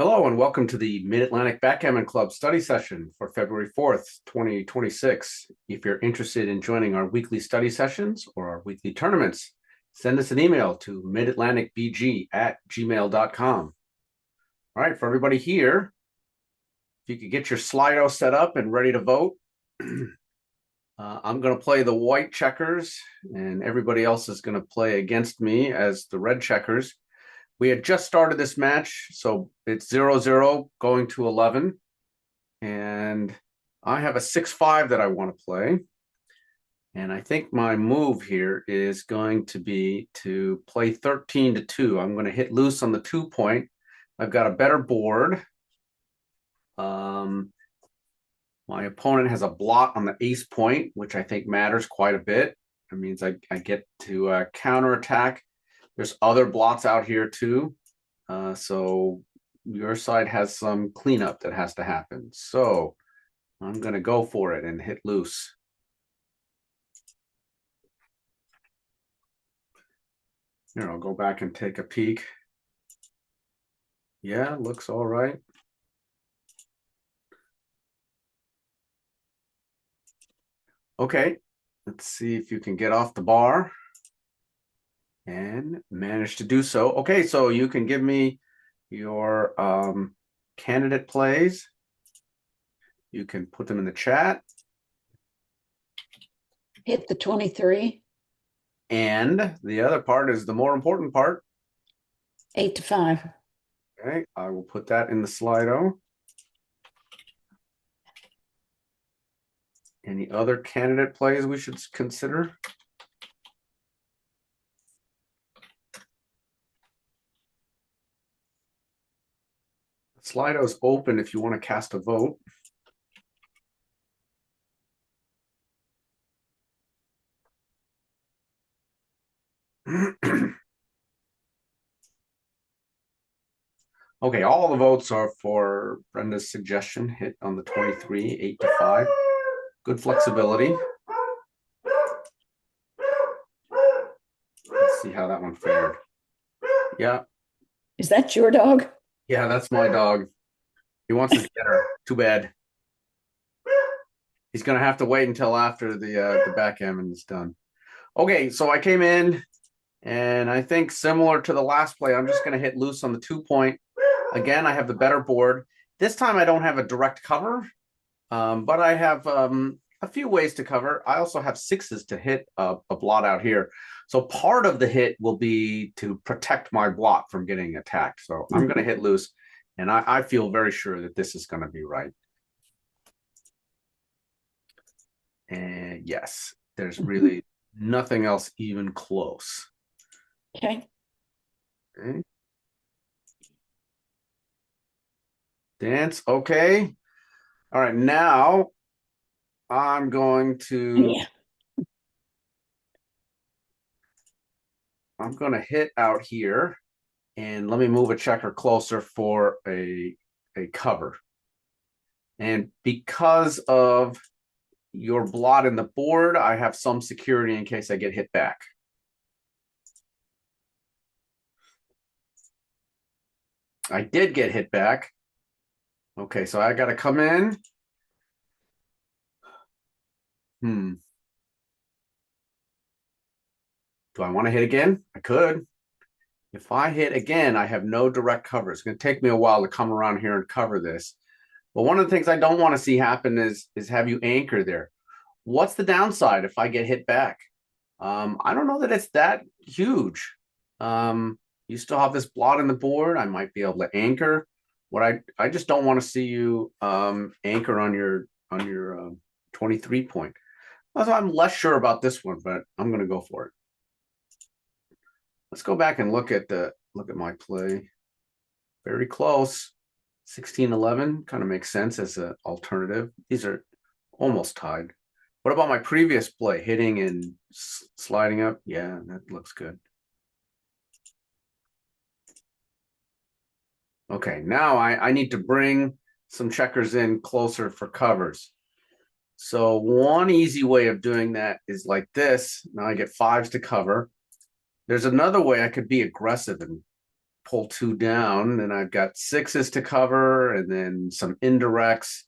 Hello and welcome to the Mid-Atlantic Backgammon Club study session for February 4th, 2026. If you're interested in joining our weekly study sessions or our weekly tournaments, send us an email to midatlanticbg@gmail.com. All right, for everybody here, if you could get your Slido set up and ready to vote, I'm going to play the white checkers and everybody else is going to play against me as the red checkers. We had just started this match, so it's 0-0 going to 11. And I have a 6-5 that I want to play. And I think my move here is going to be to play 13-2. I'm going to hit loose on the 2-point. I've got a better board. My opponent has a blot on the ace point, which I think matters quite a bit. It means I get to counterattack. There's other blots out here too. So your side has some cleanup that has to happen. So I'm going to go for it and hit loose. Here, I'll go back and take a peek. Yeah, looks all right. Okay, let's see if you can get off the bar. And manage to do so. Okay, so you can give me your candidate plays. You can put them in the chat. Hit the 23. And the other part is the more important part. 8-5. Okay, I will put that in the Slido. Any other candidate plays we should consider? Slido is open if you want to cast a vote. Okay, all the votes are for Brenda's suggestion. Hit on the 23, 8-5. Good flexibility. Let's see how that one fared. Yeah. Is that your dog? Yeah, that's my dog. He wants his dinner. Too bad. He's gonna have to wait until after the backgammon is done. Okay, so I came in, and I think similar to the last play, I'm just gonna hit loose on the 2-point. Again, I have the better board. This time I don't have a direct cover, but I have a few ways to cover. I also have sixes to hit a blot out here. So part of the hit will be to protect my blot from getting attacked. So I'm going to hit loose, and I feel very sure that this is going to be right. And yes, there's really nothing else even close. Okay. Okay. Dance. Okay. All right. Now I'm going to. Yeah. I'm going to hit out here, and let me move a checker closer for a cover. And because of your blot in the board, I have some security in case I get hit back. I did get hit back. Okay, so I got to come in. Do I want to hit again? I could. If I hit again, I have no direct cover. It's going to take me a while to come around here and cover this. But one of the things I don't want to see happen is have you anchor there. What's the downside if I get hit back? I don't know that it's that huge. You still have this blot in the board. I might be able to anchor. What I just don't want to see you anchor on your 23 point. Also, I'm less sure about this one, but I'm going to go for it. Let's go back and look at my play. Very close. 16-11 kind of makes sense as an alternative. These are almost tied. What about my previous play, hitting and sliding up? Yeah, that looks good. Okay, now I need to bring some checkers in closer for covers. So one easy way of doing that is like this. Now I get fives to cover. There's another way I could be aggressive and pull two down, and I've got sixes to cover and then some indirects.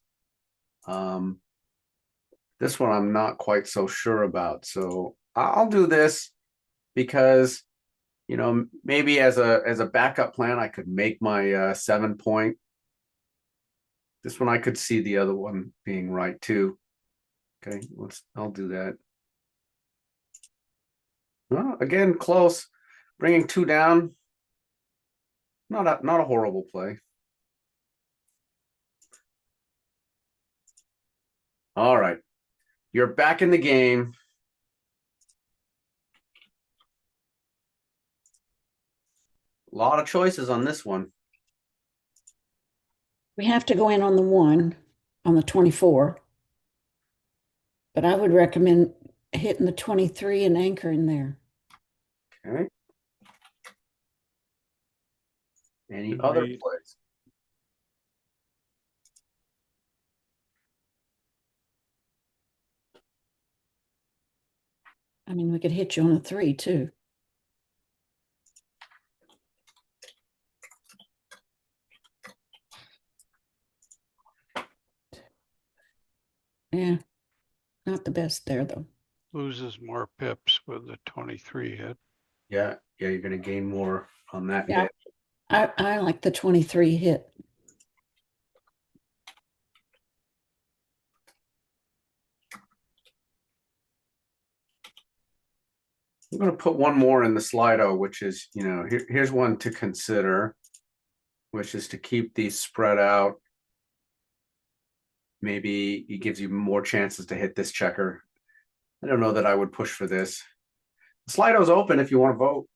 This one I'm not quite so sure about. So I'll do this because, maybe as a backup plan, I could make my 7 point. This one I could see the other one being right too. Okay, I'll do that. Well, again, close. Bringing two down. Not a horrible play. All right. You're back in the game. A lot of choices on this one. We have to go in on the 1 on the 24, but I would recommend hitting the 23 and anchoring there. Okay. Any Can other we- plays? I mean, we could hit you on a 3 too. Yeah, not the best there though. Loses more pips with the 23 hit. Yeah, you're going to gain more on that Yeah. hit. I like the 23 hit. I'm going to put one more in the Slido, which is, here's one to consider, which is to keep these spread out. Maybe it gives you more chances to hit this checker. I don't know that I would push for this. The Slido's open if you want to vote.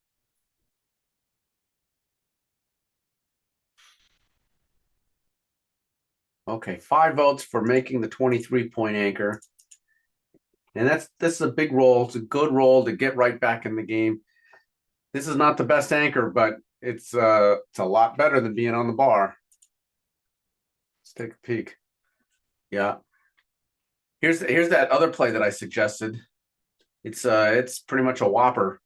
Okay, 5 votes for making the 23-point anchor. And this is a big roll. It's a good roll to get right back in the game. This is not the best anchor, but it's a lot better than being on the bar. Let's take a peek. Yeah. Here's that other play that I suggested. It's pretty much a whopper.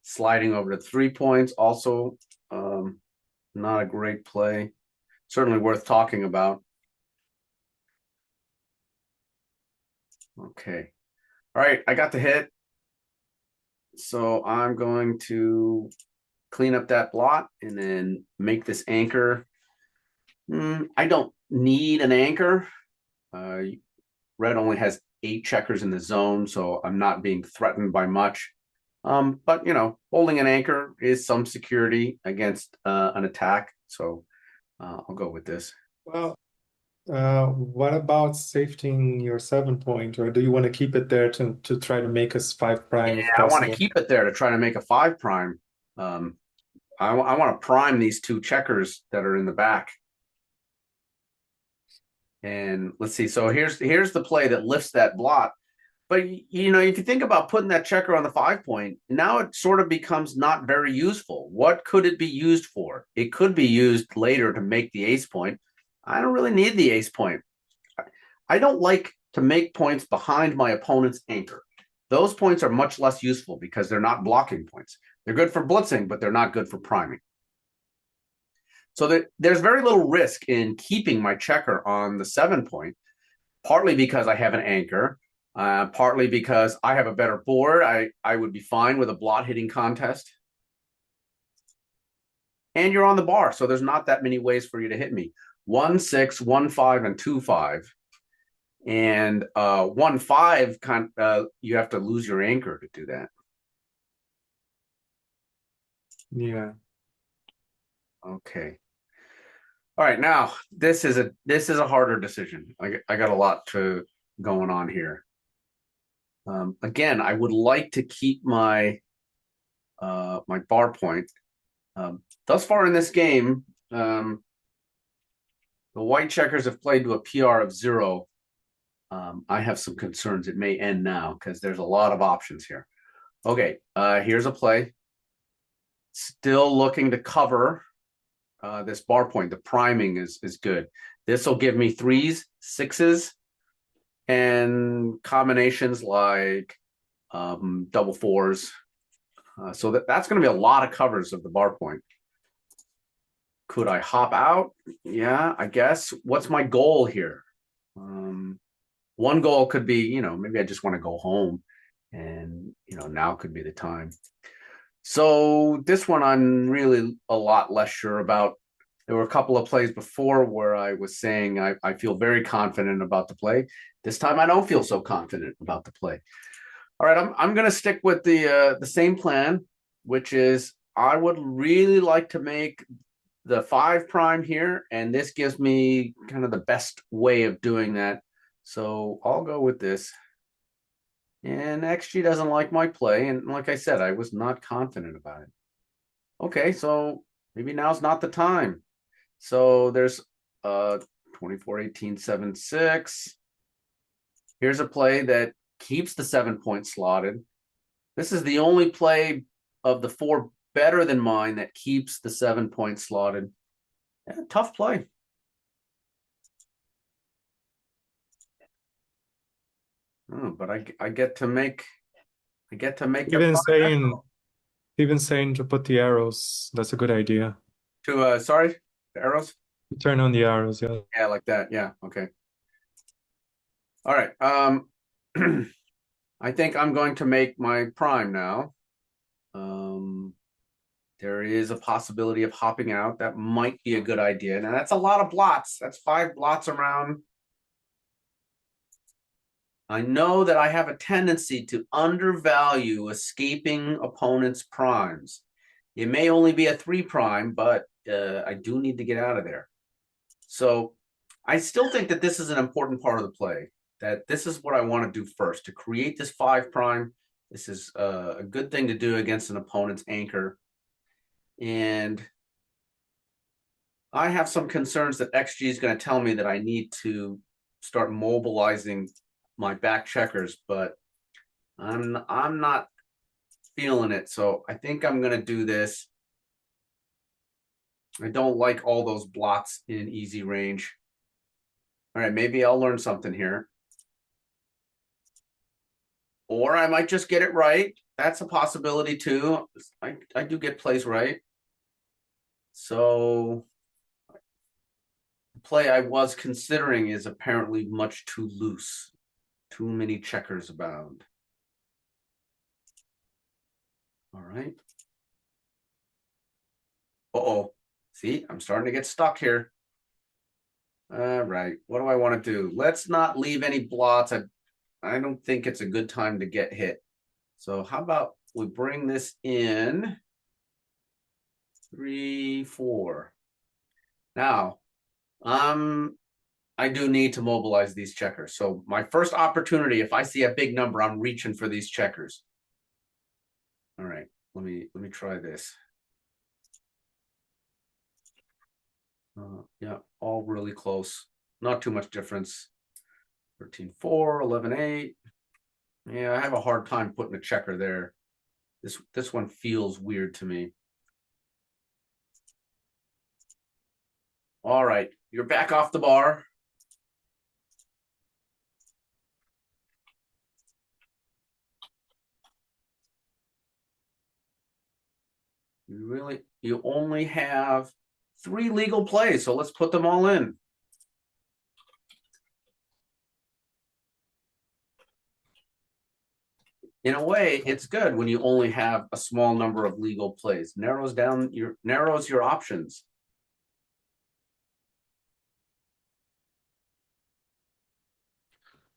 Sliding over to 3 points, also not a great play. Certainly worth talking about. Okay. All right, I got the hit. So I'm going to clean up that blot and then make this anchor. I don't need an anchor. Red only has 8 checkers in the zone, so I'm not being threatened by much. But holding an anchor is some security against an attack. So I'll go with this. Well, what about safetying your 7 point, or do you want to keep it there to try to make us 5 prime if Yeah, I want to possible? keep it there to try to make a 5 prime. I want to prime these 2 checkers that are in the back. And let's see. So here's the play that lifts that blot. But if you think about putting that checker on the 5 point, now it sort of becomes not very useful. What could it be used for? It could be used later to make the ace point. I don't really need the ace point. I don't like to make points behind my opponent's anchor. Those points are much less useful because they're not blocking points. They're good for blitzing, but they're not good for priming. So there's very little risk in keeping my checker on the 7 point, partly because I have an anchor, partly because I have a better board. I would be fine with a blot hitting contest. And you're on the bar, so there's not that many ways for you to hit me. 1, 6, 1, 5, and 2, 5. And 1, 5, you have to lose your anchor to do that. Yeah. Okay. All right, now this is a harder decision. I got a lot going on here. Again, I would like to keep my my bar point. Thus far in this game, the white checkers have played to a PR of 0. I have some concerns. It may end now because there's a lot of options here. Okay, here's a play. Still looking to cover this bar point. The priming is good. This will give me 3s, 6s, and combinations like double 4s. So that's going to be a lot of covers of the bar point. Could I hop out? Yeah, I guess. What's my goal here? One goal could be, maybe I just want to go home, and now could be the time. So this one I'm really a lot less sure about. There were a couple of plays before where I was saying I feel very confident about the play. This time I don't feel so confident about the play. All right, I'm going to stick with the same plan, which is I would really like to make the 5 prime here, and this gives me kind of the best way of doing that. So I'll go with this. And XG doesn't like my play, and like I said, I was not confident about it. Okay, so maybe now's not the time. So there's 24, 18, 7, 6. Here's a play that keeps the 7-point slotted. This is the only play of the 4 better than mine that keeps the 7-point slotted. Yeah, tough play. Oh, but I get to make Even saying to put the arrows, that's a good idea. to sorry, the arrows. Turn on the arrows, yeah. Yeah, like that. Yeah, okay. All right. I think I'm going to make my prime now. There is a possibility of hopping out. That might be a good idea. Now that's a lot of blots. That's 5 blots around. I know that I have a tendency to undervalue escaping opponents' primes. It may only be a 3 prime, but I do need to get out of there. So I still think that this is an important part of the play, that this is what I want to do first, to create this 5 prime. This is a good thing to do against an opponent's anchor. And I have some concerns that XG is going to tell me that I need to start mobilizing my back checkers, but I'm not feeling it. So I think I'm going to do this. I don't like all those blots in easy range. All right, maybe I'll learn something here. Or I might just get it right. That's a possibility too. I do get plays right. So the play I was considering is apparently much too loose. Too many checkers abound. All right. Uh-oh. See, I'm starting to get stuck here. All right. What do I want to do? Let's not leave any blots. I don't think it's a good time to get hit. So how about we bring this in 3, 4. Now, I do need to mobilize these checkers. So my first opportunity, if I see a big number, I'm reaching for these checkers. All right, let me try this. Yeah, all really close. Not too much difference. 13, 4, 11, 8. Yeah, I have a hard time putting a checker there. This one feels weird to me. All right, you're back off the bar. You only have 3 legal plays, so let's put them all in. In a way, it's good when you only have a small number of legal plays. Narrows your options.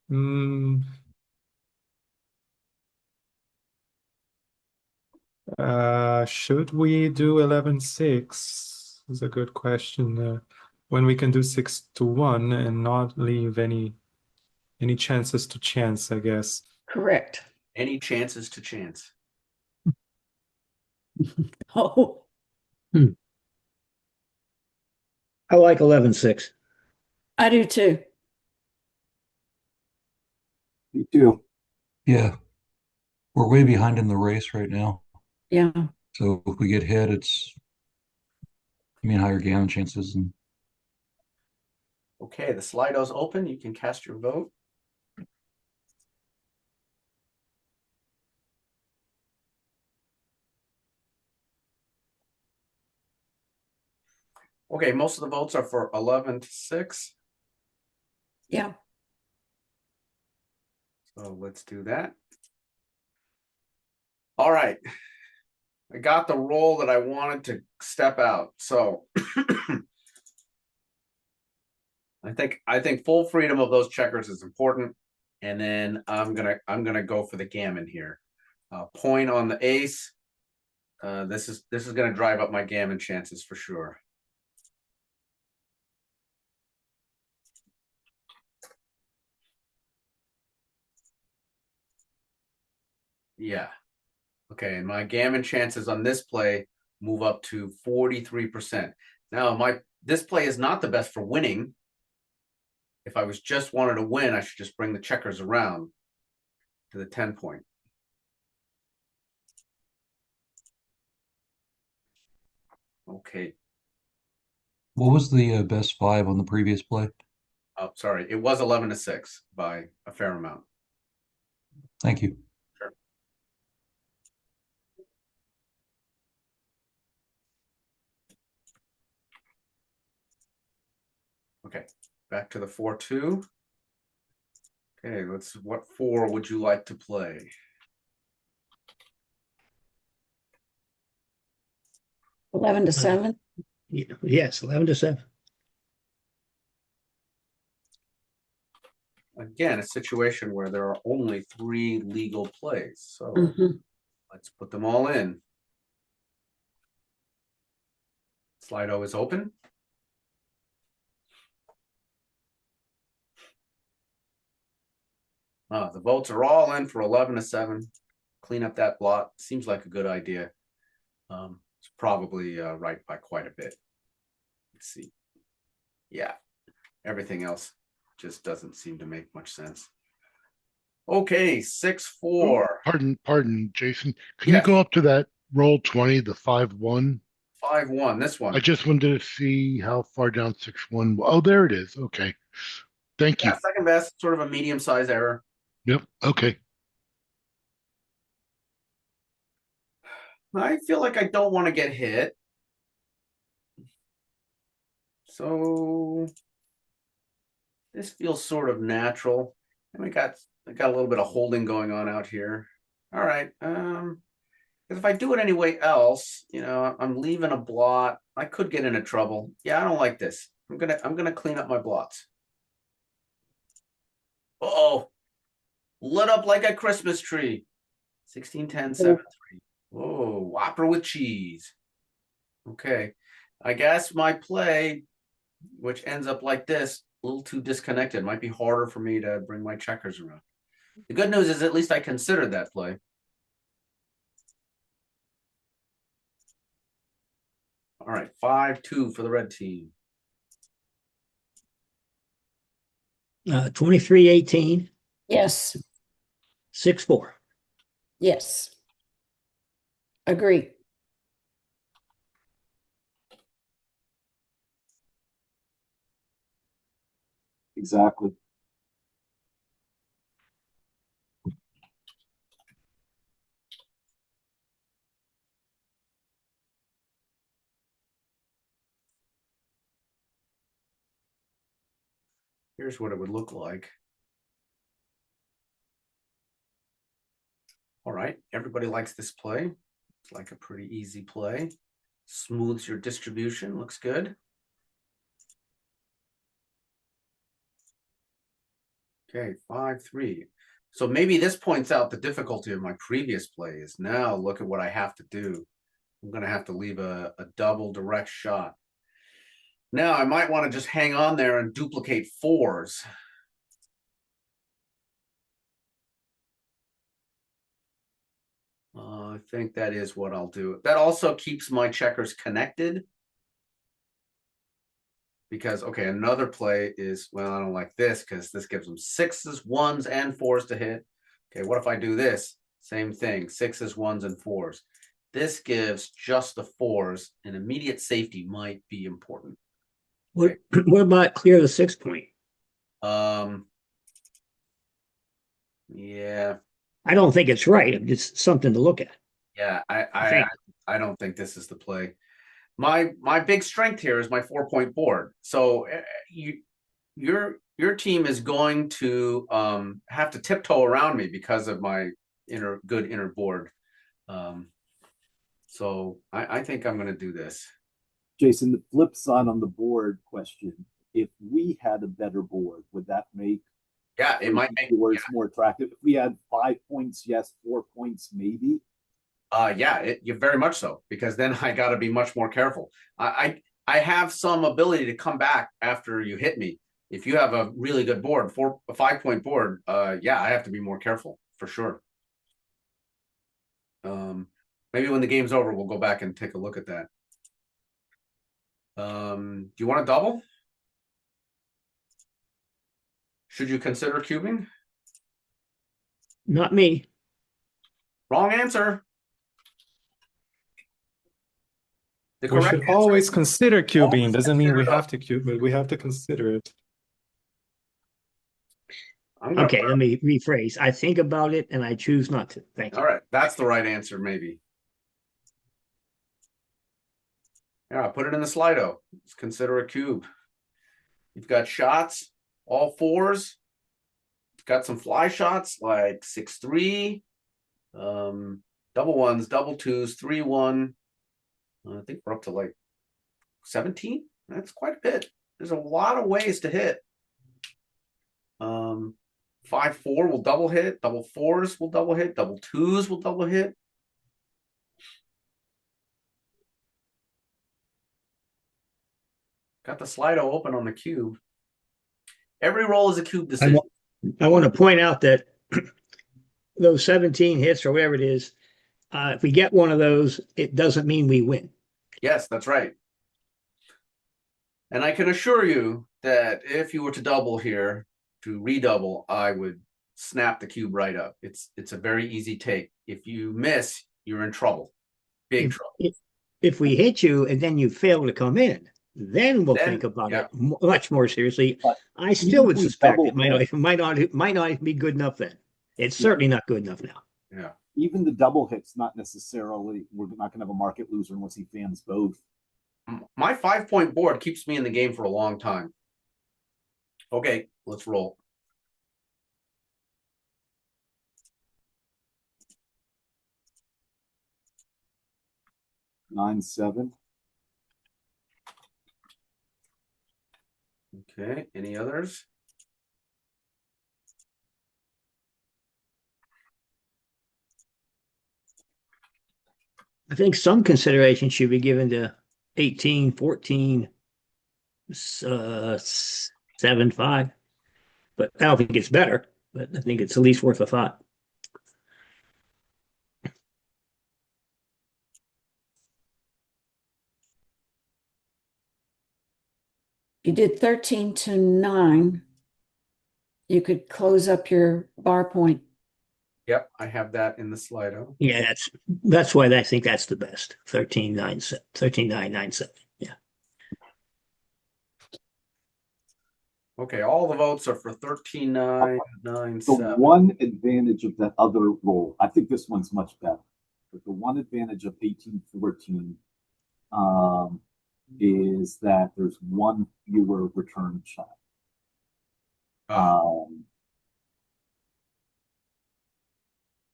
Should we do 11-6? Is a good question. When we can do 6-1 and not leave any chances to chance, I guess. Correct. Any chances to chance. Oh, I like 11-6. I do too. Me too. Yeah. We're way behind in the race right now. Yeah. So if we get hit, higher gammon chances. And Okay, the Slido's open. You can cast your vote. Okay, most of the votes are for 11-6. Yeah. So let's do that. All right. I got the roll that I wanted to step out. So I think full freedom of those checkers is important. And then I'm gonna go for the gammon here. Point on the ace. This is gonna drive up my gammon chances for sure. Yeah. Okay, and my gammon chances on this play move up to 43%. Now, this play is not the best for winning. If I was just wanted to win, I should just bring the checkers around to the 10 point. Okay. What was the best five on the previous play? Oh, sorry. It was 11-6 by a fair amount. Thank you. Sure. Okay, back to the 4-2. Okay, what 4 would you like to play? Eleven to 7. Yes, 11-7. Again, a situation where there are only 3 legal plays. So Mhm. let's put them all in. Slido is open. The votes are all in for 11-7. Clean up that blot. Seems like a good idea. It's probably right by quite a bit. Let's see. Yeah, everything else just doesn't seem to make much sense. Okay, 6-4. Pardon, Jason. Can you Yes. go up to that roll 20, the 5-1? 5-1. This one. I just wanted to see how far down 6-1. Oh, there it is. Okay. Thank you. Yeah, second best, sort of a medium-sized error. Yep. Okay. I feel like I don't want to get hit. So this feels sort of natural. And I got a little bit of holding going on out here. All right. Because if I do it anyway else, I'm leaving a blot. I could get into trouble. Yeah, I don't like this. I'm gonna clean up my blots. Uh-oh. Lit up like a Christmas tree. 16-10, 7-3. Whoa, Whopper with cheese. Okay. I guess my play, which ends up like this, a little too disconnected. Might be harder for me to bring my checkers around. The good news is at least I considered that play. All right, 5-2 for the red team. 23-18, Yes. 6-4. Yes. Agree. Exactly. Here's what it would look like. All right, everybody likes this play. It's like a pretty easy play. Smooths your distribution, looks good. Okay, 5-3. So maybe this points out the difficulty of my previous play is now look at what I have to do. I'm gonna have to leave a double direct shot. Now I might want to just hang on there and duplicate 4s. I think that is what I'll do. That also keeps my checkers connected. Because, okay, another play is, well, I don't like this because this gives them 6s, 1s, and 4s to hit. Okay, what if I do this? Same thing, 6s, 1s, and 4s. This gives just the 4s, and immediate safety might be important. What about clear the 6 point? Yeah, I don't think it's right. It's something to look at. yeah, I think. I don't think this is the play. my big strength here is my 4-point board. So your team is going to have to tiptoe around me because of my good inner board. So I think I'm going to do this. Jason, the flip side on the board question, if we had a better board, would that make Yeah, it might make boards more attractive? If we had 5 points, yes, 4 points, maybe. Yeah, very much so, because then I got to be much more careful. I have some ability to come back after you hit me. If you have a really good board, a 5-point board, yeah, I have to be more careful for sure. Maybe when the game's over, we'll go back and take a look at that. Do you want to double? Should you consider cubing? Not me. Wrong answer. The We correct should answer always is consider cubing. always Doesn't mean we consider it. have to cube, but we have to consider it. I'm gonna Okay, let me rephrase. I think about it and I choose not to. Thank you. All right, that's the right answer, maybe. Yeah, I'll put it in the Slido. Let's consider a cube. You've got shots, all fours. Got some fly shots like 6-3, double ones, double twos, 3-1. I think we're up to like 17. That's quite a bit. There's a lot of ways to hit. 5-4 will double hit, double fours will double hit, double twos will double hit. Got the Slido open on the cube. Every roll is a cube decision. I want to point out that those 17 hits or whatever it is, if we get one of those, it doesn't mean we win. Yes, that's right. And I can assure you that if you were to double here, to redouble, I would snap the cube right up. It's a very easy take. If you miss, you're in trouble. Big trouble. If we hit you and then you fail to come in, then we'll Then, think about yeah. it much more seriously. But I still would if we suspect double it might not even be good enough then. It's certainly not good enough now. Yeah. Even the double hit's not necessarily, we're not going to have a market loser unless he fans both. My 5-point board keeps me in the game for a long time. Okay, let's roll. Nine, 7. Okay, any others? I think some consideration should be given to 18, 14, 7, 5. But I don't think it's better, but I think it's at least worth a thought. You did 13 to 9. You could close up your bar point. Yep, I have that in the Slido. Yeah, that's why I think that's the best. 13, 9, 7, 13, 9, 9, 7. Yeah. Okay, all the votes are for 13, 9, 9, The 7. one advantage of that other roll, I think this one's much better. But the one advantage of 18, 14 is that there's one fewer return shot.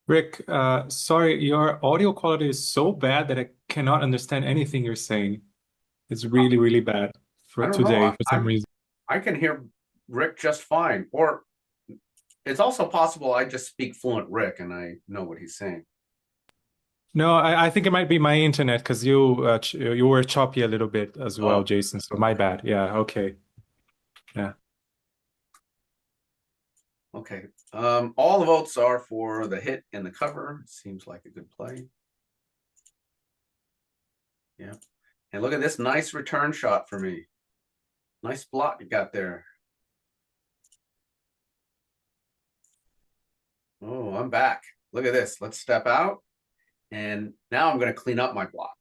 Rick, sorry, your audio quality is so bad that I cannot understand anything you're saying. It's really, really bad I for don't know. today for some reason. I can hear Rick just fine. Or it's also possible I just speak fluent Rick and I know what he's saying. No, I think it might be my internet because you were choppy a little bit as well, Oh. Jason. So my bad. Yeah, okay. Yeah. Okay. All the votes are for the hit and the cover. Seems like a good play. Yeah. And look at this nice return shot for me. Nice blot you got there. Oh, I'm back. Look at this. Let's step out. And now I'm going to clean up my blot.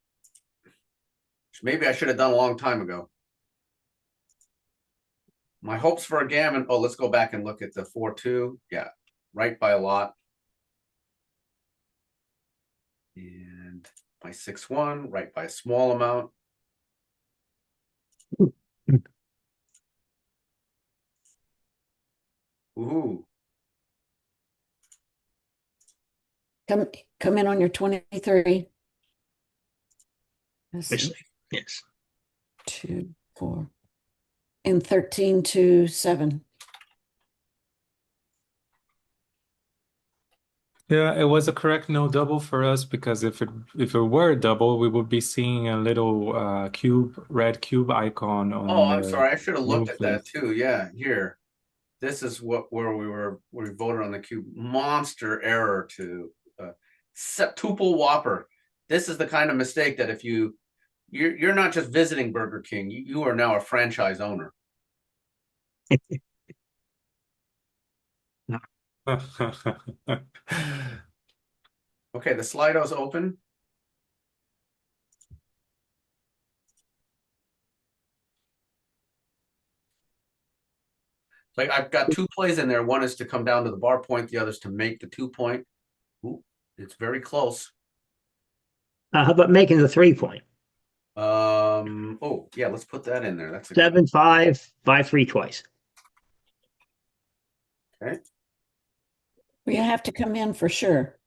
Which maybe I should have done a long time ago. My hopes for a gammon. Oh, let's go back and look at the 4-2. Yeah, right by a lot. And my 6-1, right by a small amount. Ooh. Come in on your 23. Let's see, Especially, yes. 2, 4, and 13 to 7. Yeah, it was a correct no double for us because if it were a double, we would be seeing a little red cube icon on Oh, I'm the sorry. I should have looked move at that list. too. Yeah, here. This is where we voted on the cube. Monster error to septuple whopper. This is the kind of mistake that if you're not just visiting Burger King, you are now a franchise owner. Okay, the Slido's open. Like I've got 2 plays in there. One is to come down to the bar point. The other's to make the 2-point. Ooh, it's very close. How about making the 3-point? Oh yeah, let's put that in there. That's a good 7, 5, 5, 3 twice. okay. We have to come in for sure.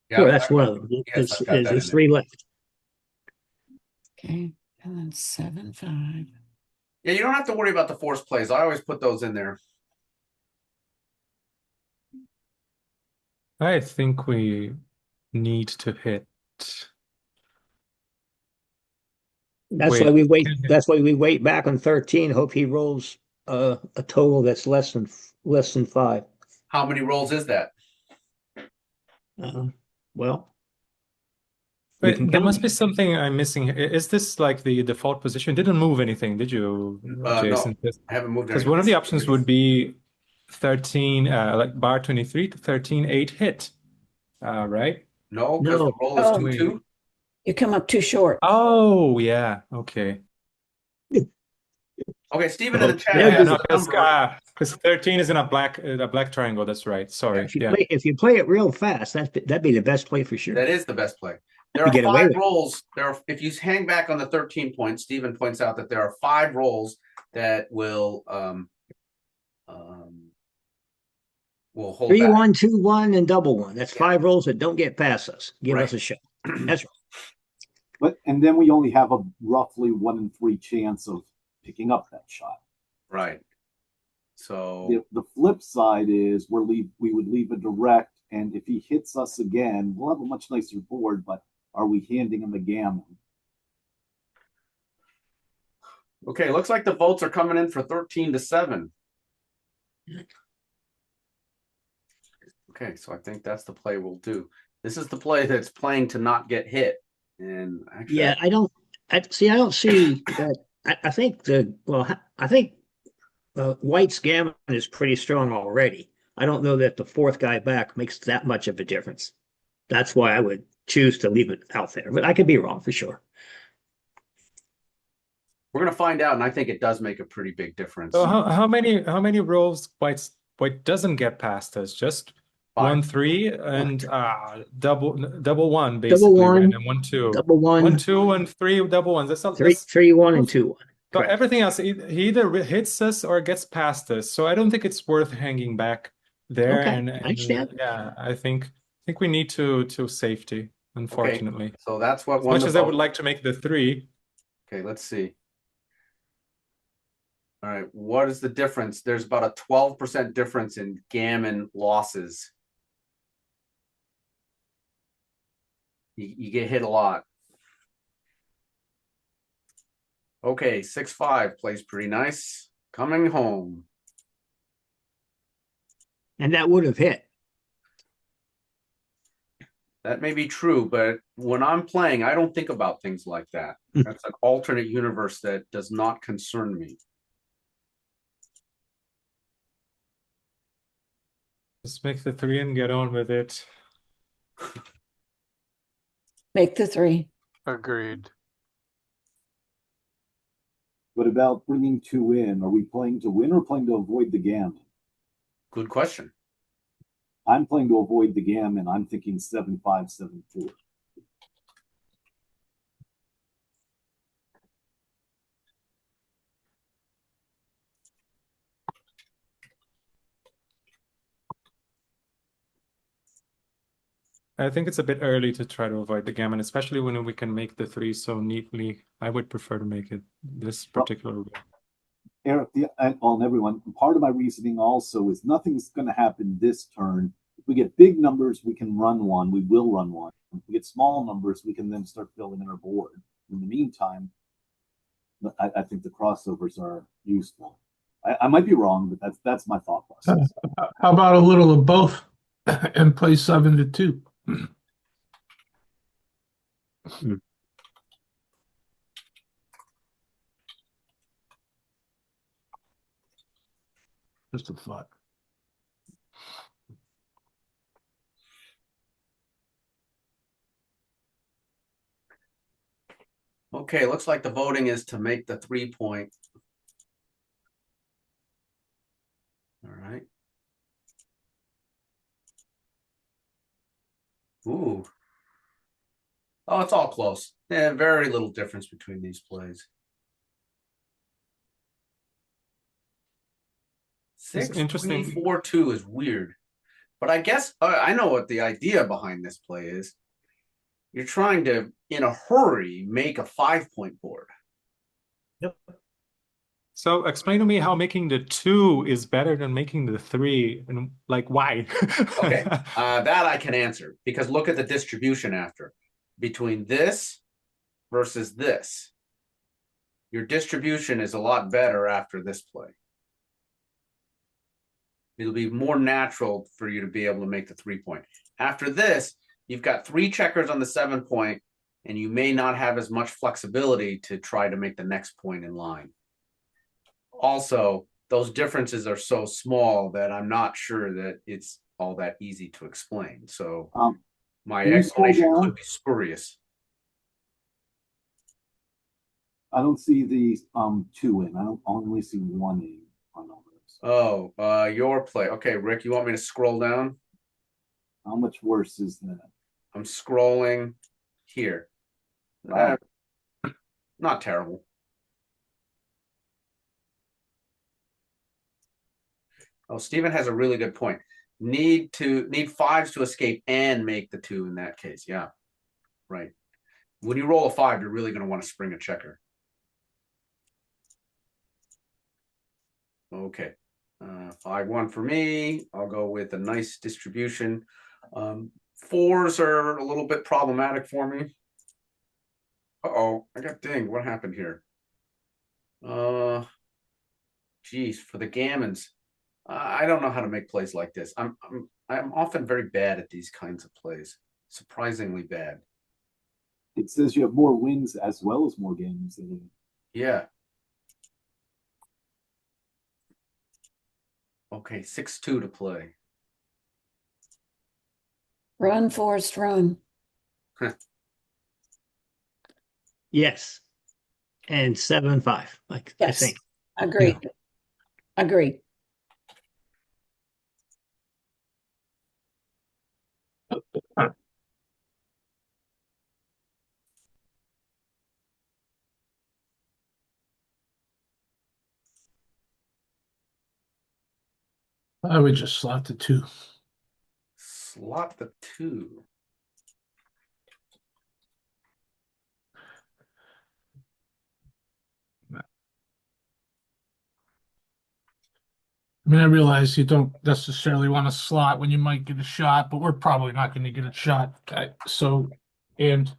Yeah, Sure, that's one of them. yes, I've got that in There's there. 3 left. Okay, and then 7, 5. Yeah, you don't have to worry about the force plays. I always put those in there. I think we need to hit. That's Wait, why we wait. can hit. That's why we wait back on 13. Hope he rolls a total that's less than 5. How many rolls is that? Well, we Wait, can there count. must be something I'm missing here. Is this like the default position? Didn't move anything, did you, Jason? No, I haven't moved Because anything. one of the options would be 13, like bar 23 to 13, 8 hit, right? No, because the No. roll is Oh. 2-2. You come up too short. Oh, yeah. Okay. Okay, Stephen in Well, the chat there Yeah, has goes- no, the number. because 13 is in a black triangle. That's right. Sorry. Yeah. if you play it real fast, that'd be the best play for sure. That is the best play. There You are get away 5 with it. rolls. If you hang back on the 13 points, Stephen points out that there are 5 rolls that will hold 3, back. 1, 2, 1, and double 1. That's Yeah. 5 rolls that don't get past us. Give Right. us a shot. That's right. And then we only have a roughly 1 in 3 chance of picking up that shot. Right. So The flip side is we would leave a direct, and if he hits us again, we'll have a much nicer board, but are we handing him a gammon? okay, looks like the votes are coming in for 13 to 7. Okay, so I think that's the play we'll do. This is the play that's playing to not get hit. And actually, Yeah, I don't see that. I think White's gammon is pretty strong already. I don't know that the 4th guy back makes that much of a difference. That's why I would choose to leave it out there, but I could be wrong for sure. we're gonna find out, and I think it does make a pretty big difference. So how many rolls White doesn't get past us? Just 5. 1, 3, and double 1 Double basically, right? 1, And 1, 2. double 1, 1, 2, and 3 double ones. That's 3, 1, and 2, 1. So Correct. everything else, he either hits us or gets past us. So I don't think it's worth hanging back there. Okay, And I understand. yeah, I think we need to safety, unfortunately. So that's what As won much the as I vote. would like to make the 3. Okay, let's see. All right, what is the difference? There's about a 12% difference in gammon losses. You get hit a lot. Okay, 6-5 plays pretty nice. Coming home. And that would have hit. That may be true, but when I'm playing, I don't think about things like that. That's an alternate universe that does not concern me. Just make the 3 and get on with it. Make the 3. Agreed. What about bringing 2 in? Are we playing to win or playing to avoid the gammon? Good question. I'm playing to avoid the gammon. I'm thinking 7-5, 7-4. I think it's a bit early to try to avoid the gammon, especially when we can make the three so neatly. I would prefer to make it this particular way. Eric, and everyone, part of my reasoning also is nothing's going to happen this turn. If we get big numbers, we can run one. We will run one. If we get small numbers, we can then start filling in our board. In the meantime, I think the crossovers are useful. I might be wrong, but that's my thought process. How about a little of both and play 7-2? Just a thought. Okay, looks like the voting is to make the 3-point. All right. Ooh. Oh, it's all close. Yeah, very little difference between these plays. It's 6, interesting. 3, 4, 2 is weird. But I guess I know what the idea behind this play is. You're trying to, in a hurry, make a 5-point board. So explain to me how making the 2 is better than making the 3, and like why? Okay, that I can answer, because look at the distribution after. Between this versus this. Your distribution is a lot better after this play. It'll be more natural for you to be able to make the 3-point. After this, you've got 3 checkers on the 7-point, and you may not have as much flexibility to try to make the next point in line. Also, those differences are so small that I'm not sure that it's all that easy to explain. So my can you scroll explanation down? could be spurious. I don't see the 2 in. I don't only see 1 in on all those. Oh, your play. Okay, Rick, you want me to scroll down? How much worse is that? I'm scrolling here. Wow. Not terrible. Oh, Stephen has a really good point. Need 5s to escape and make the 2 in that case. Yeah, right. When you roll a 5, you're really going to want to spring a checker. Okay. 5-1 for me. I'll go with a nice distribution. 4s are a little bit problematic for me. Uh-oh, I got dinged. What happened here? Geez, for the gammons. I don't know how to make plays like this. I'm often very bad at these kinds of plays. Surprisingly bad. It says you have more wins as well as more games. Yeah. Okay, 6-2 to play. Run, Forrest, run. Yes. And 7-5, I Yes, think. agree. Agree. I would just slot the 2. Slot the 2. I mean, I realize you don't necessarily want to slot when you might get a shot, but we're probably not going to get a shot. So, and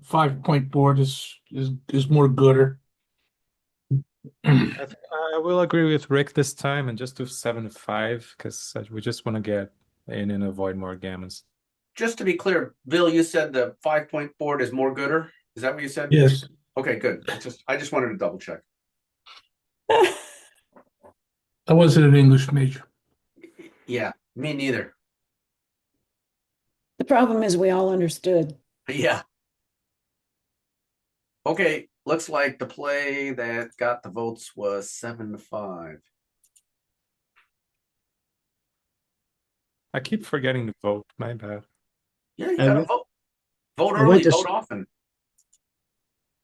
5-point board is more gooder. I will agree with Rick this time and just do 7-5 because we just want to get in and avoid more gammons. Just to be clear, Bill, you said the 5-point board is more gooder. Is that what you said? Yes. Okay, good. I just wanted to double check. I wasn't an English major. Yeah, me neither. The problem is we all understood. Yeah. Okay, looks like the play that got the votes was 7-5. I keep forgetting to vote. My bad. Yeah, you gotta vote. Vote I early, went to vote often.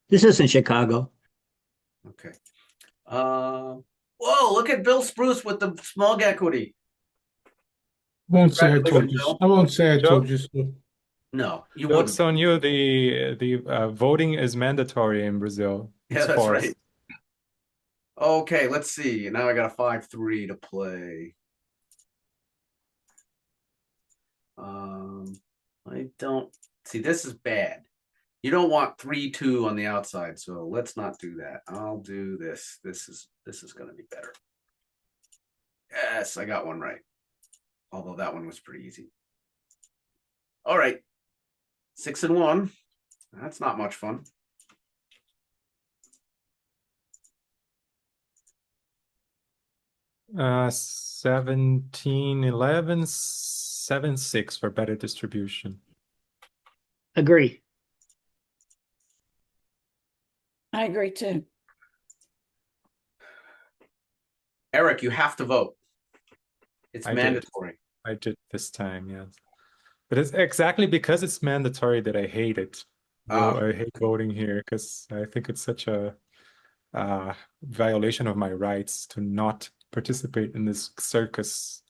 This isn't Chicago. Okay. Whoa, look at Bill Spruce with the smug equity. Won't say I told Congratulations, you. Bill. I won't say I Joe? told you so. No, you Jokes wouldn't. on you. The voting is mandatory in Brazil. Yeah, It's that's forced. right. Okay, let's see. Now I got a 5-3 to play. I don't see, this is bad. You don't want 3-2 on the outside, so let's not do that. I'll do this. This is gonna be better. Yes, I got one right. Although that one was pretty easy. All right. 6-1. That's not much fun. Uh, 17, 11, 7, 6 for better distribution. Agree. I agree too. Eric, you have to vote. It's I did. mandatory. I did this time, yes. But it's exactly because it's mandatory that I hate it. I hate voting here because I think it's such a violation of my rights to not participate in this circus.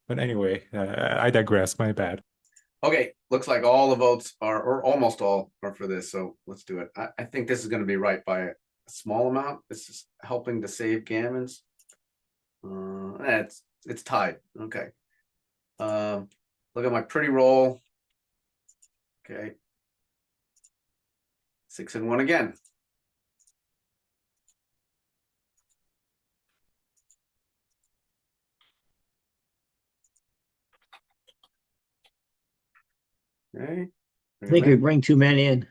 But anyway, I digress. My bad. Okay, looks like all the votes are, or almost all are for this, so let's do it. I think this is going to be right by a small amount. This is helping to save gammons. It's tied. Okay. Look at my pretty roll. Okay. 6-1 again. Okay. I think we bring two men in.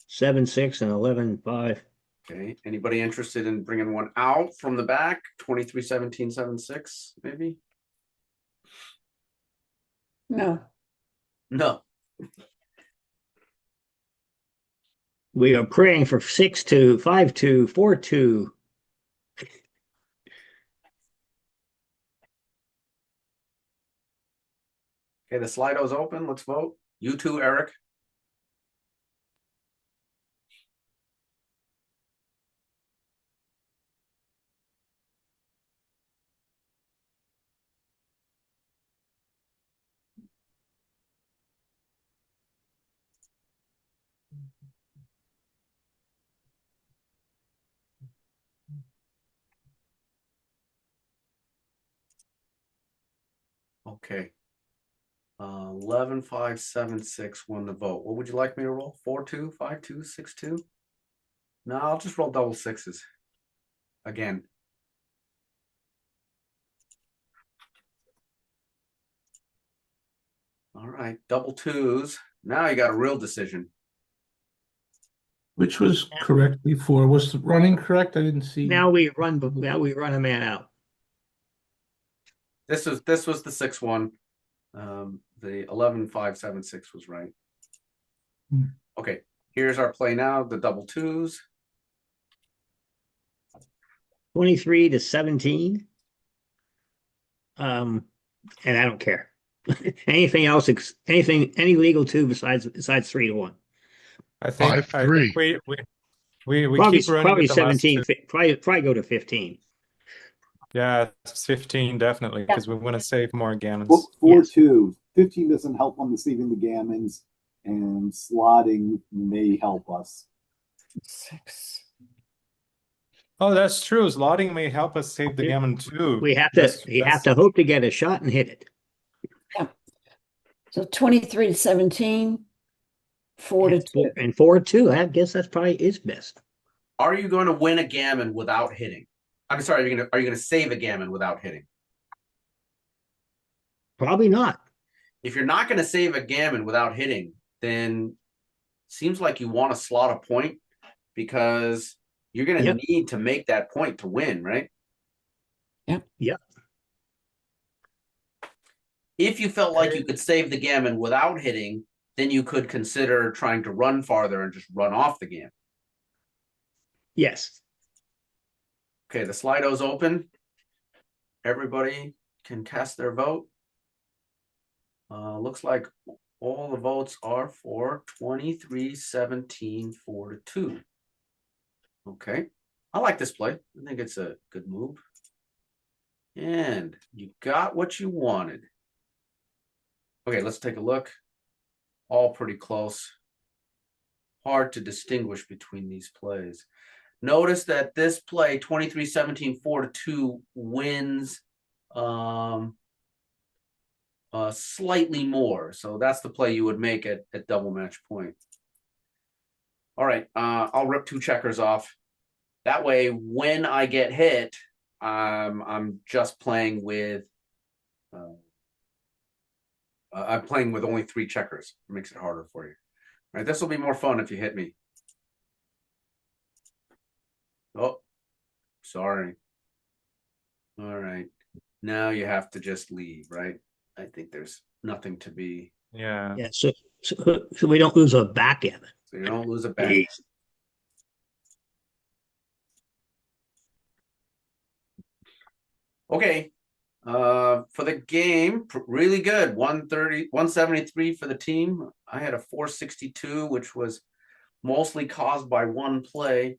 7, 6, and 11, 5. Okay. Anybody interested in bringing one out from the back? 23, 17, 7, 6, maybe? No. No. We are praying for 6-2, 5-2, 4-2. Okay, the Slido's open. Let's vote. You too, Eric. Okay. 11, 5, 7, 6 won the vote. What would you like me to roll? 4-2, 5-2, 6-2? No, I'll just roll double sixes again. All right, double twos. Now you got a real decision. Which was correct before. Was the running correct? I didn't see. Now we run a man out. This was the 6-1. The 11, 5, 7, 6 was right. Okay, here's our play now. The double twos. 23 to 17. And I don't care. Anything else, any legal two besides 3-1. I think 5-3. we Probably, keep running probably with the last 17, two. probably go to 15. Yeah, it's 15 definitely because we want to save more gammons. 4-2. 15 doesn't help on the saving the gammons, and slotting may help us. 6. Oh, that's true. Slotting may help us save the gammon too. We have That's- to, you have to hope to get a shot and hit it. So 23 to 17, 4-2. And 4-2. I guess that's probably is best. Are you going to win a gammon without hitting? I'm sorry, are you gonna save a gammon without hitting? Probably not. If you're not gonna save a gammon without hitting, then seems like you want to slot a point because you're gonna Yep. need to make that point to win, right? Yep. If you felt like you could save the gammon without hitting, then you could consider trying to run farther and just run off the gammon. Yes. Okay, the Slido's open. Everybody can cast their vote. Looks like all the votes are for 23, 17, 4-2. Okay, I like this play. I think it's a good move. And you got what you wanted. Okay, let's take a look. All pretty close. Hard to distinguish between these plays. Notice that this play 23-17 4-2 wins slightly more. So that's the play you would make at double match point. All right, I'll rip 2 checkers off. That way, when I get hit, I'm just playing with I'm playing with only 3 checkers. It makes it harder for you. All right, this will be more fun if you hit me. Oh, sorry. All right. Now you have to just leave, right? I think there's nothing to be. Yeah. Yeah, so we don't lose a backgammon. So you don't lose a back. Jeez. Okay. For the game, really good. 130, 173 for the team. I had a 462, which was mostly caused by one play.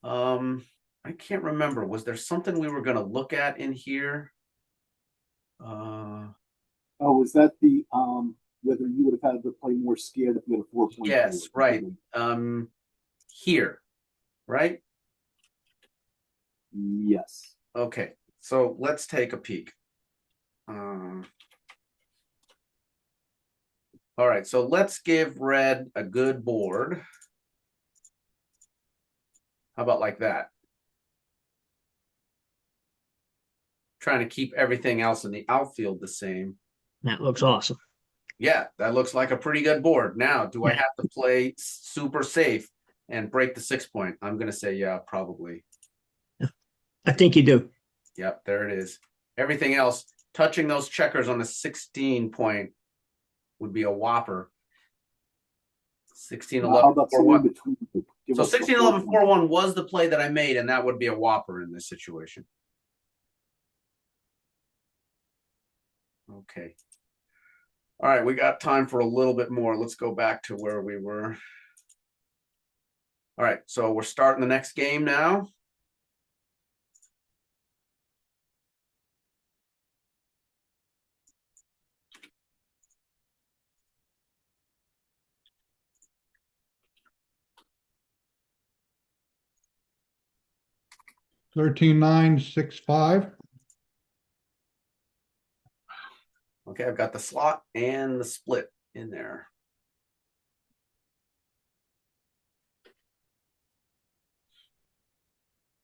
I can't remember. Was there something we were going to look at in here? Oh, was that the whether you would have had to play more scared if you had a 4-point? Yes, right. Here, right? Yes. Okay, so let's take a peek. All right, so let's give red a good board. How about like that? Trying to keep everything else in the outfield the same. That looks awesome. Yeah, that looks like a pretty good board. Now, do I have to play super safe and break the 6 point? I'm going to say, yeah, probably. I think you do. Yep, there it is. Everything else, touching those checkers on the 16 point would be a whopper. 16, 11, How about 4, somewhere 1. between? So 16, 11, 4, 1 was the play that I made, and that would be a whopper in this situation. Okay. All right, we got time for a little bit more. Let's go back to where we were. All right, so we're starting the next game now. Thirteen nine 6-5. Okay, I've got the slot and the split in there.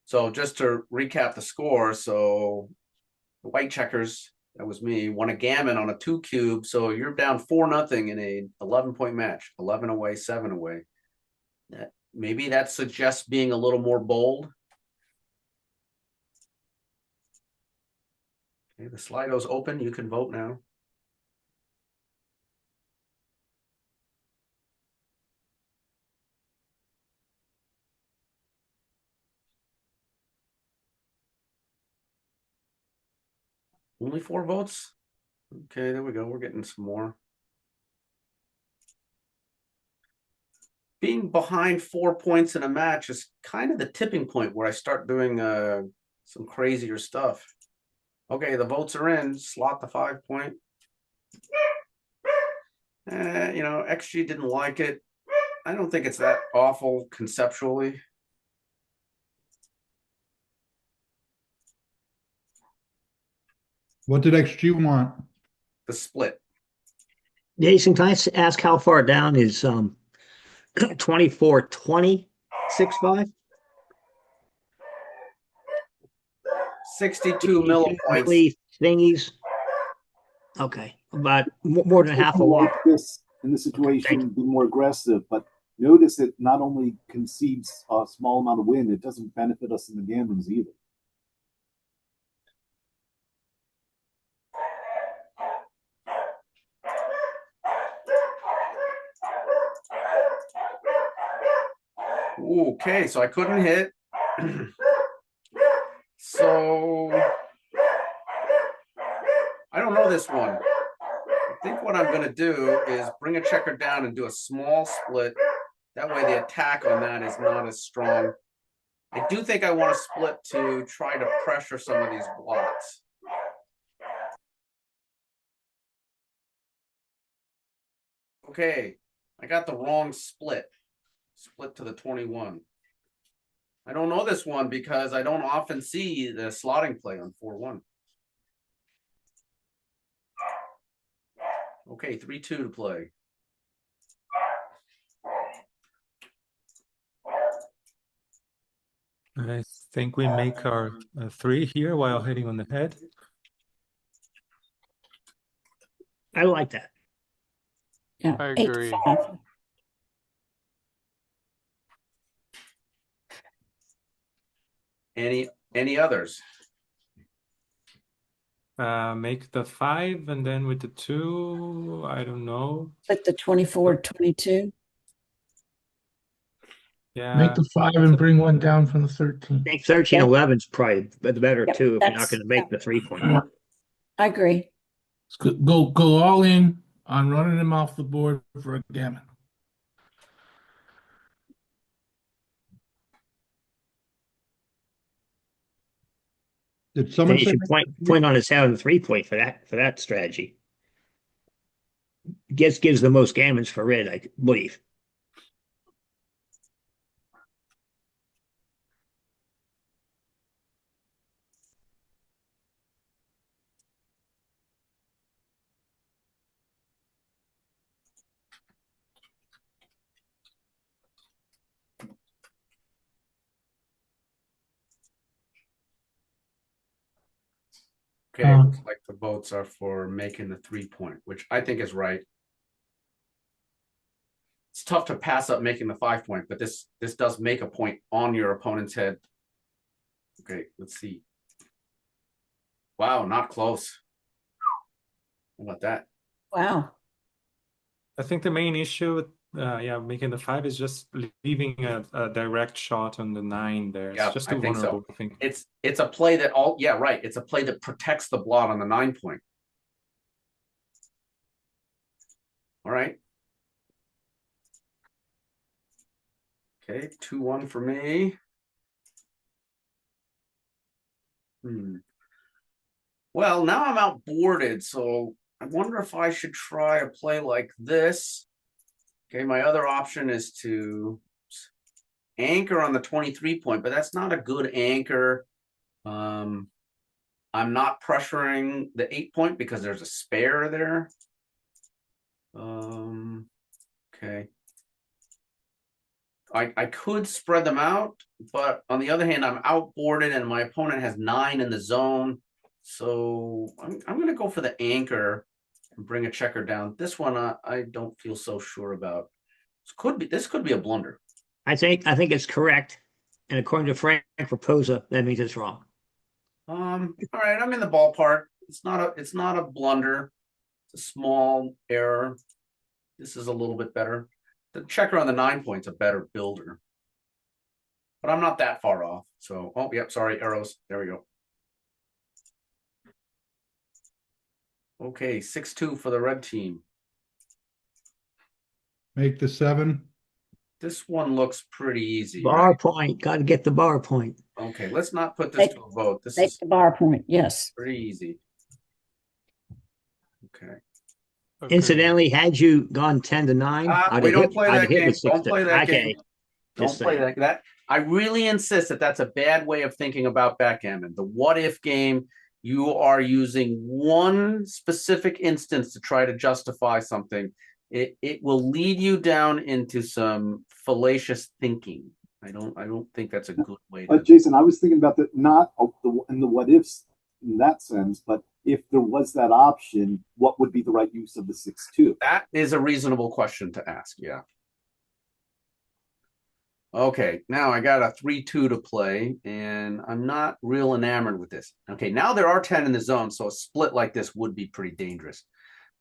So just to recap the score, so the white checkers, that was me, won a gammon on a 2 cube. So you're down 4-0 in a 11-point match, 11 away, 7 away. Maybe that suggests being a little more bold. Okay, the Slido's open. You can vote now. Only 4 votes? Okay, there we go. We're getting some more. Being behind 4 points in a match is kind of the tipping point where I start doing some crazier stuff. Okay, the votes are in. Slot the 5 point. You know, XG didn't like it. I don't think it's that awful conceptually. What did XG want? The split. Jason, can I ask how far down is 24-20 6-5? 62 millipoints. Thingies. Okay, about more than half a Like whopper. this in this situation, be more aggressive, but notice it not only concedes a small amount of win, it doesn't benefit us in the gammons either. Okay, so I couldn't hit. So I don't know this one. I think what I'm going to do is bring a checker down and do a small split. That way the attack on that is not as strong. I do think I want to split to try to pressure some of these blots. Okay, I got the wrong split. Split to the 21. I don't know this one because I don't often see the slotting play on 4-1. Okay, 3-2 to play. I think we make our 3 here while hitting on the head. I like that. Yeah, I 8 to agree. 5. Any others? Make the 5 and then with the 2, I don't know. Like the 24, 22. Yeah. Make the 5 and bring one down from the 13. I think 13, Yeah. 11 is probably the better Yep, too if you're not that's- going to make the 3-point. Yeah. I agree. Go all in on running them off the board for a gammon. Did Then someone you say? should point on his head on the 3-point for that strategy. Gives the most gammons for red, I believe. Okay, looks like the votes are for making the 3-point, which I think is right. It's tough to pass up making the 5-point, but this does make a point on your opponent's head. Okay, let's see. Wow, not close. How about that? Wow. I think the main issue with making the 5 is just leaving a direct shot on the 9 there. Yeah, It's just I too think so. vulnerable, I think. It's a play that right. It's a play that protects the blot on the 9-point. All right. Okay, 2-1 for me. Well, now I'm outboarded, so I wonder if I should try a play like this. Okay, my other option is to anchor on the 23-point, but that's not a good anchor. I'm not pressuring the 8-point because there's a spare there. Okay. I could spread them out, but on the other hand, I'm outboarded and my opponent has 9 in the zone. So I'm going to go for the anchor and bring a checker down. This one I don't feel so sure about. This could be a blunder. I think it's correct, and according to Frank Raposa, that means it's wrong. All right, I'm in the ballpark. It's not a blunder. It's a small error. This is a little bit better. The checker on the 9-point's a better builder. But I'm not that far off. So, oh, yep, sorry, arrows. There we go. Okay, 6-2 for the red team. Make the 7. This one looks pretty easy. Bar Right? point, got to get the bar point. Okay, let's not put this to a vote. This Take is the bar point. Yes. pretty easy. Okay. Agreed. Incidentally, had you gone 10 to 9, We don't play that game. with 6 Don't play that okay. game. Don't Just play saying. that. I really insist that that's a bad way of thinking about backgammon. The what if game, you are using one specific instance to try to justify something. It will lead you down into some fallacious thinking. I don't think that's a good way to. Jason, I was thinking about that, not in the what ifs in that sense, but if there was that option, what would be the right use of the 6-2? That is a reasonable question to ask. Yeah. Okay, now I got a 3-2 to play, and I'm not real enamored with this. Okay, now there are 10 in the zone, so a split like this would be pretty dangerous.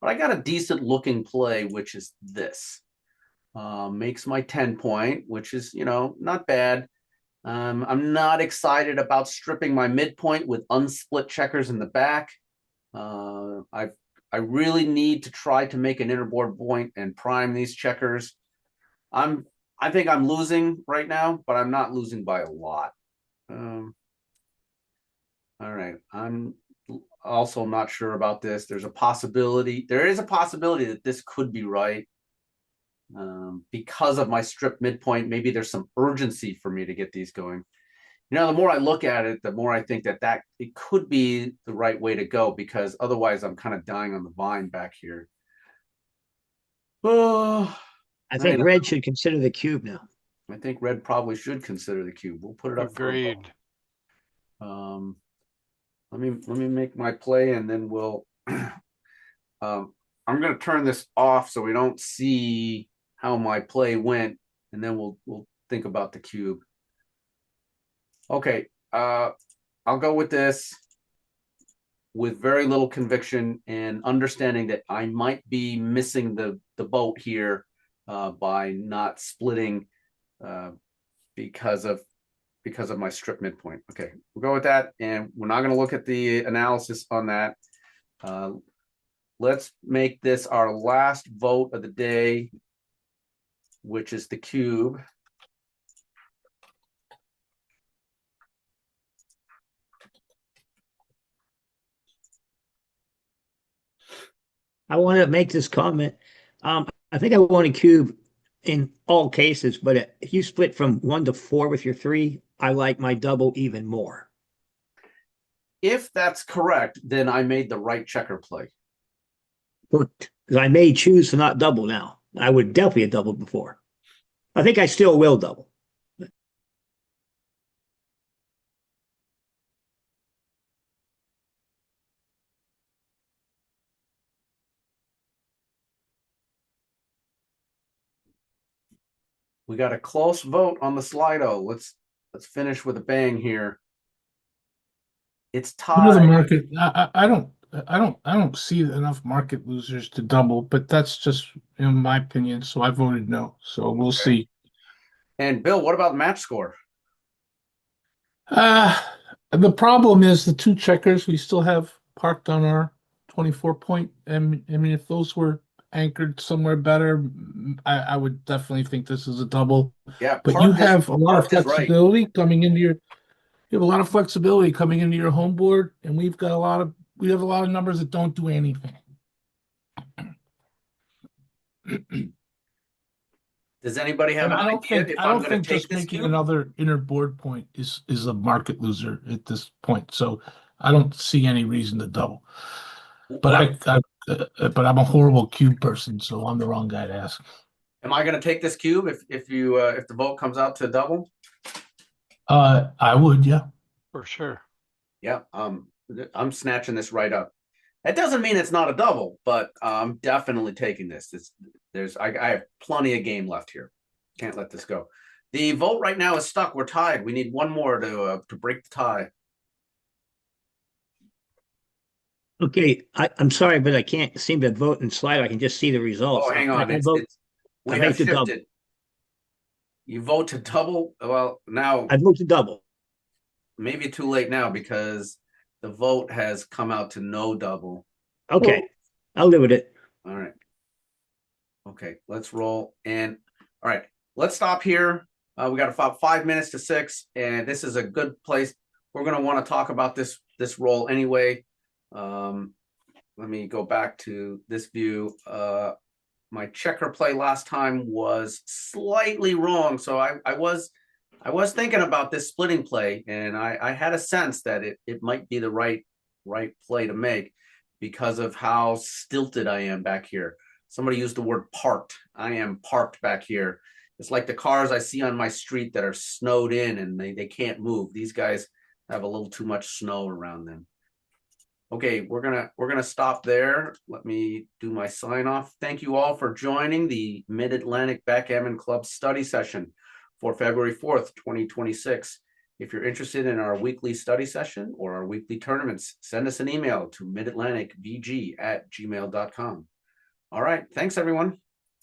But I got a decent looking play, which is this. Makes my 10-point, which is, not bad. I'm not excited about stripping my midpoint with unsplit checkers in the back. I really need to try to make an innerboard point and prime these checkers. I think I'm losing right now, but I'm not losing by a lot. All right. I'm also not sure about this. There is a possibility that this could be right. because of my strip midpoint. Maybe there's some urgency for me to get these going. You know, the more I look at it, the more I think that it could be the right way to go, because otherwise I'm kind of dying on the vine back here. Oh, I think red should consider the cube now. I think red probably should consider the cube. We'll put it up for a vote. Agreed. Let me make my play, and then we'll I'm going to turn this off so we don't see how my play went, and then we'll think about the cube. Okay, I'll go with this with very little conviction and understanding that I might be missing the boat here by not splitting because of my strip midpoint. Okay, we'll go with that, and we're not going to look at the analysis on that. Let's make this our last vote of the day, which is the cube. I want to make this comment. I think I want a cube in all cases, but if you split from 1 to 4 with your 3, I like my double even more. If that's correct, then I made the right checker play. Because I may choose to not double now. I would definitely have doubled before. I think I still will double. We got a close vote on the Slido. Let's finish with a bang here. It's You know, the tied. market, I don't see enough market losers to double, but that's just in my opinion. So I voted no. So we'll see. And Bill, what about match score? The problem is the 2 checkers we still have parked on our 24 point. And I mean, if those were anchored somewhere better, I would definitely think this is a double. Yeah, But you have a lot of Park is right. flexibility coming into your. You have a lot of flexibility coming into your home board, and we have a lot of numbers that don't do anything. Does anybody have And an I don't idea think if I I'm don't going to think take just this making cube? another inner board point is a market loser at this point. So I don't see any reason to double. But but I'm a horrible cube person, so I'm the wrong guy to ask. Am I going to take this cube if the vote comes out to double? I would, yeah. For sure. Yeah, I'm snatching this right up. That doesn't mean it's not a double, but I'm definitely taking this. I have plenty of game left here. Can't let this go. The vote right now is stuck. We're tied. We need one more to break the tie. Okay, I'm sorry, but I can't seem to vote and slide. I can just see the results. Oh, hang on. We I have vote to double. shifted. You vote to double? Well, now I vote to double. maybe too late now because the vote has come out to no double. Okay, I'll live with it. All right. Okay, let's roll. And all right, let's stop here. We got about 5 minutes to 6, and this is a good place. We're going to want to talk about this roll anyway. Let me go back to this view. My checker play last time was slightly wrong, so I was thinking about this splitting play, and I had a sense that it might be the right play to make because of how stilted I am back here. Somebody used the word parked. I am parked back here. It's like the cars I see on my street that are snowed in and they can't move. These guys have a little too much snow around them. Okay, we're gonna stop there. Let me do my sign off. Thank you all for joining the Mid-Atlantic Backgammon Club study session for February 4th, 2026. If you're interested in our weekly study session or our weekly tournaments, send us an email to midatlanticvg@gmail.com. All right, thanks everyone.